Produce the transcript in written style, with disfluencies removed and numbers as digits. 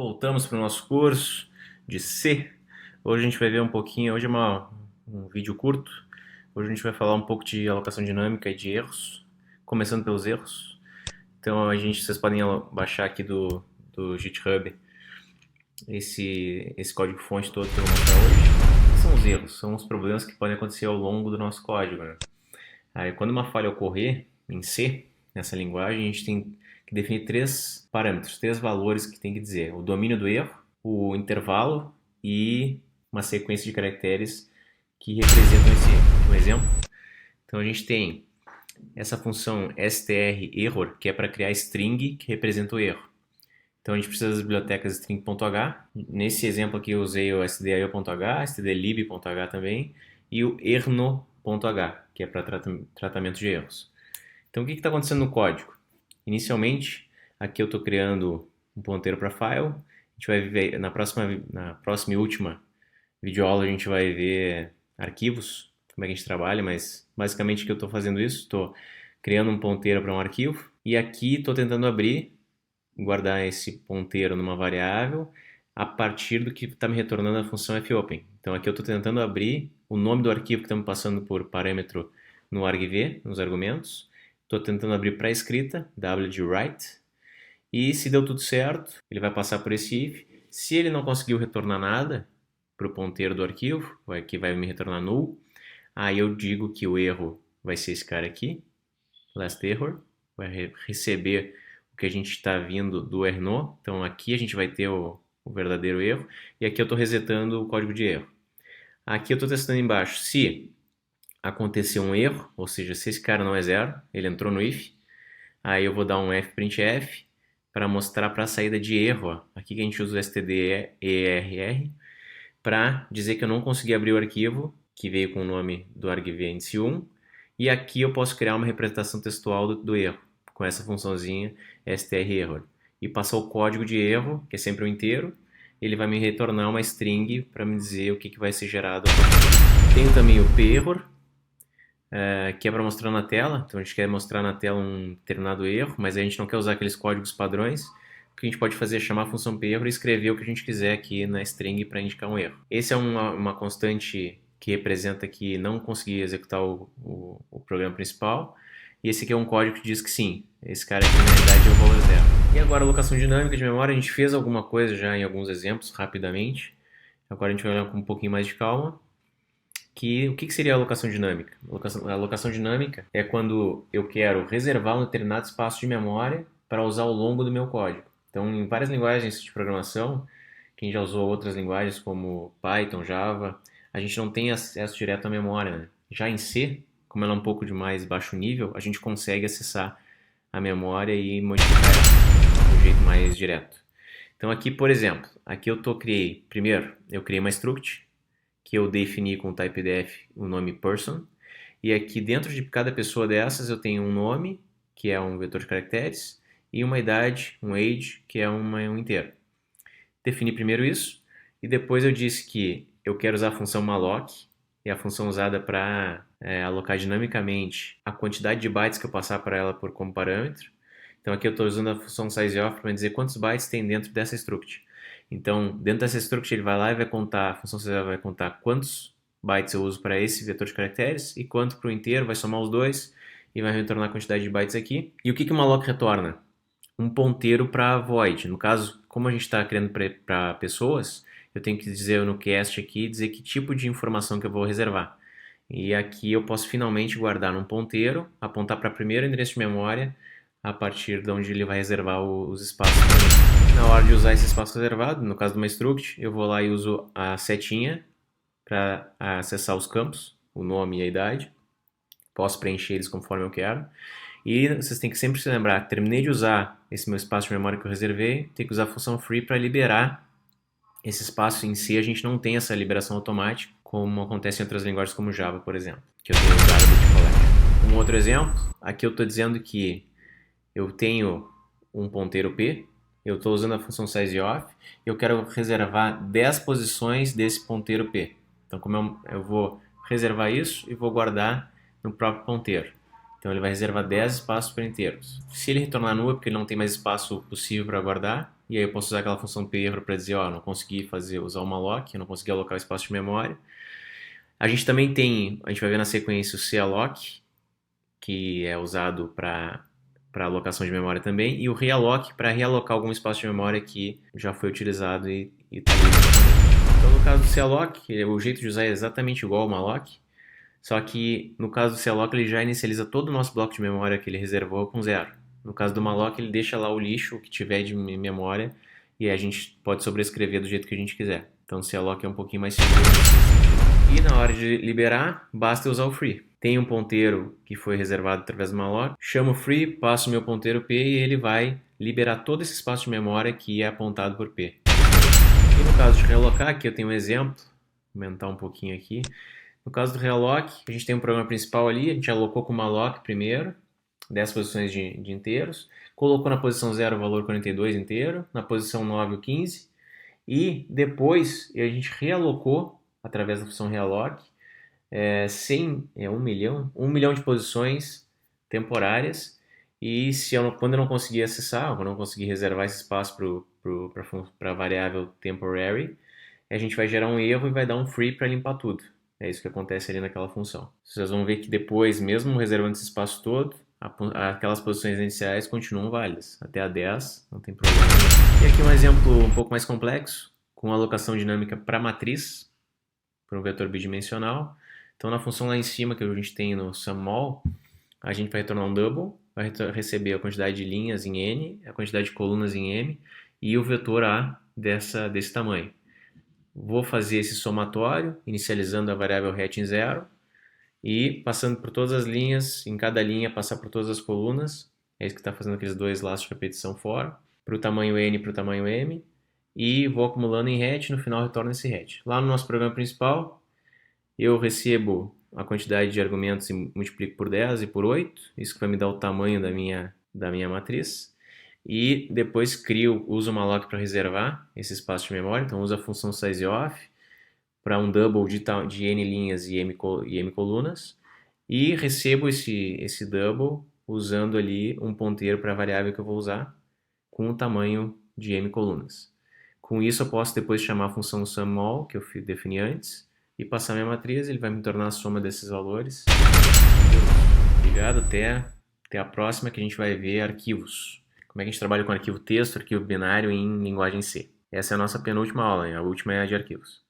Voltamos para o nosso curso de C. Hoje a gente vai ver um pouquinho, hoje é um vídeo curto. Hoje a gente vai falar um pouco de alocação dinâmica e de erros, começando pelos erros. Então vocês podem baixar aqui do GitHub esse código-fonte todo que eu vou mostrar hoje. O que são os erros? São os problemas que podem acontecer ao longo do nosso código, né? Aí, quando uma falha ocorrer em C, nessa linguagem, a gente tem que definir três parâmetros, três valores que tem que dizer: o domínio do erro, o intervalo e uma sequência de caracteres que representam esse erro. Um exemplo, então a gente tem essa função strError, que é para criar string que representa o erro. Então a gente precisa das bibliotecas string.h. Nesse exemplo aqui eu usei o stdio.h, stdlib.h também, e o erno.h, que é para tratamento de erros. Então o que está acontecendo no código? Inicialmente, aqui eu estou criando um ponteiro para file. A gente vai ver na próxima e última videoaula, a gente vai ver arquivos, como é que a gente trabalha, mas basicamente que eu estou fazendo isso, estou criando um ponteiro para um arquivo e aqui estou tentando guardar esse ponteiro numa variável a partir do que está me retornando a função fopen. Então aqui eu estou tentando abrir o nome do arquivo que estamos passando por parâmetro no argv, nos argumentos. Estou tentando abrir para a escrita, w de write, e se deu tudo certo, ele vai passar por esse if. Se ele não conseguiu retornar nada para o ponteiro do arquivo, que vai me retornar null, aí eu digo que o erro vai ser esse cara aqui, last error, vai receber o que a gente está vindo do erno. Então aqui a gente vai ter o verdadeiro erro, e aqui eu estou resetando o código de erro. Aqui eu estou testando embaixo se aconteceu um erro, ou seja, se esse cara não é zero, ele entrou no if, aí eu vou dar um fprintf para mostrar para a saída de erro. Ó. Aqui que a gente usa o stderr para dizer que eu não consegui abrir o arquivo que veio com o nome do argv índice 1, e aqui eu posso criar uma representação textual do erro com essa funçãozinha strError e passar o código de erro, que é sempre um inteiro. Ele vai me retornar uma string para me dizer o que vai ser gerado. Tem também o perror, que é para mostrar na tela. Então a gente quer mostrar na tela um determinado erro, mas a gente não quer usar aqueles códigos padrões. O que a gente pode fazer é chamar a função perror e escrever o que a gente quiser aqui na string para indicar um erro. Esse é uma constante que representa que não consegui executar o programa principal. E esse aqui é um código que diz que sim, esse cara aqui na realidade é o valor zero. E agora, alocação dinâmica de memória, a gente fez alguma coisa já em alguns exemplos, rapidamente. Agora a gente vai olhar com um pouquinho mais de calma. O que seria a alocação dinâmica? A alocação dinâmica é quando eu quero reservar um determinado espaço de memória para usar ao longo do meu código. Então, em várias linguagens de programação, quem já usou outras linguagens como Python, Java, a gente não tem acesso direto à memória, né? Já em C, como ela é um pouco de mais baixo nível, a gente consegue acessar a memória e modificar ela de um jeito mais direto. Então aqui, por exemplo, aqui primeiro eu criei uma struct, que eu defini com o typedef o nome person, e aqui dentro de cada pessoa dessas eu tenho um nome, que é um vetor de caracteres, e uma idade, um age, que é um inteiro. Defini primeiro isso, e depois eu disse que eu quero usar a função malloc, é a função usada para alocar dinamicamente a quantidade de bytes que eu passar para ela como parâmetro. Então aqui eu estou usando a função sizeof para dizer quantos bytes tem dentro dessa struct. Então dentro dessa struct ele vai lá e vai contar, a função sizeof vai contar quantos bytes eu uso para esse vetor de caracteres e quanto para o inteiro, vai somar os dois e vai retornar a quantidade de bytes aqui. E o que o malloc retorna? Um ponteiro para void. No caso, como a gente está criando para pessoas, eu tenho que dizer no cast aqui, dizer que tipo de informação que eu vou reservar. E aqui eu posso finalmente guardar num ponteiro, apontar para o primeiro endereço de memória, a partir de onde ele vai reservar os espaços para mim. Na hora de usar esse espaço reservado, no caso de uma struct, eu vou lá e uso a setinha para acessar os campos, o nome e a idade. Posso preencher eles conforme eu quero. E vocês têm que sempre se lembrar, terminei de usar esse meu espaço de memória que eu reservei, tenho que usar a função free para liberar esse espaço. Em si a gente não tem essa liberação automática, como acontece em outras linguagens como Java, por exemplo, que eu tenho usado do collection. Um outro exemplo, aqui eu estou dizendo que eu tenho um ponteiro P, eu estou usando a função sizeof, e eu quero reservar 10 posições desse ponteiro P. Então como eu vou reservar isso e vou guardar no próprio ponteiro. Então ele vai reservar 10 espaços para inteiros. Se ele retornar null é porque ele não tem mais espaço possível para guardar, e aí eu posso usar aquela função perro para dizer, ó, não consegui usar o malloc, eu não consegui alocar o espaço de memória. A gente também tem, a gente vai ver na sequência o calloc, que é usado para alocação de memória também, e o realloc para realocar algum espaço de memória que já foi utilizado e está livre novamente. Então, no caso do calloc, o jeito de usar é exatamente igual ao malloc, só que no caso do calloc ele já inicializa todo o nosso bloco de memória que ele reservou com 0. No caso do malloc ele deixa lá o lixo, o que tiver de memória, e a gente pode sobrescrever do jeito que a gente quiser. Então o calloc é um pouquinho mais seguro nesse sentido. E na hora de liberar, basta usar o free. Tem um ponteiro que foi reservado através do malloc, chamo o free, passo o meu ponteiro P e ele vai liberar todo esse espaço de memória que é apontado por P. E no caso de realocar, aqui eu tenho um exemplo, vou aumentar um pouquinho aqui. No caso do realloc, a gente tem um programa principal ali, a gente alocou com o malloc primeiro, 10 posições de inteiros, colocou na posição 0 o valor 42 inteiro, na posição 9 o 15, e depois a gente realocou, através da função realloc, 1 milhão de posições temporárias, e quando eu não conseguir acessar, ou quando eu não conseguir reservar esse espaço para a variável temporary, a gente vai gerar um erro e vai dar um free para limpar tudo. É isso que acontece ali naquela função. Vocês vão ver que depois, mesmo reservando esse espaço todo, aquelas posições iniciais continuam válidas. Até a 10, não tem problema. E aqui um exemplo um pouco mais complexo, com alocação dinâmica para matriz, para um vetor bidimensional. Então, na função lá em cima que a gente tem no summall, a gente vai retornar um double, vai receber a quantidade de linhas em n, a quantidade de colunas em m, e o vetor A desse tamanho. Vou fazer esse somatório, inicializando a variável hat em 0 e passando por todas as linhas, em cada linha passar por todas as colunas, é isso que está fazendo aqueles dois laços de repetição fora, para o tamanho n e para o tamanho m, e vou acumulando em hat, no final retorno esse hat. Lá no nosso programa principal, eu recebo a quantidade de argumentos e multiplico por 10 e por 8, isso que vai me dar o tamanho da minha matriz. E depois uso o malloc para reservar esse espaço de memória, então uso a função sizeOf para um double de n linhas e m colunas, e recebo esse double usando ali um ponteiro para a variável que eu vou usar com o tamanho de m colunas. Com isso eu posso depois chamar a função summall, que eu defini antes, e passar minha matriz, ele vai me tornar a soma desses valores. Obrigado, até a próxima, que a gente vai ver arquivos. Como é que a gente trabalha com arquivo texto, arquivo binário em linguagem C. Essa é a nossa penúltima aula, a última é a de arquivos.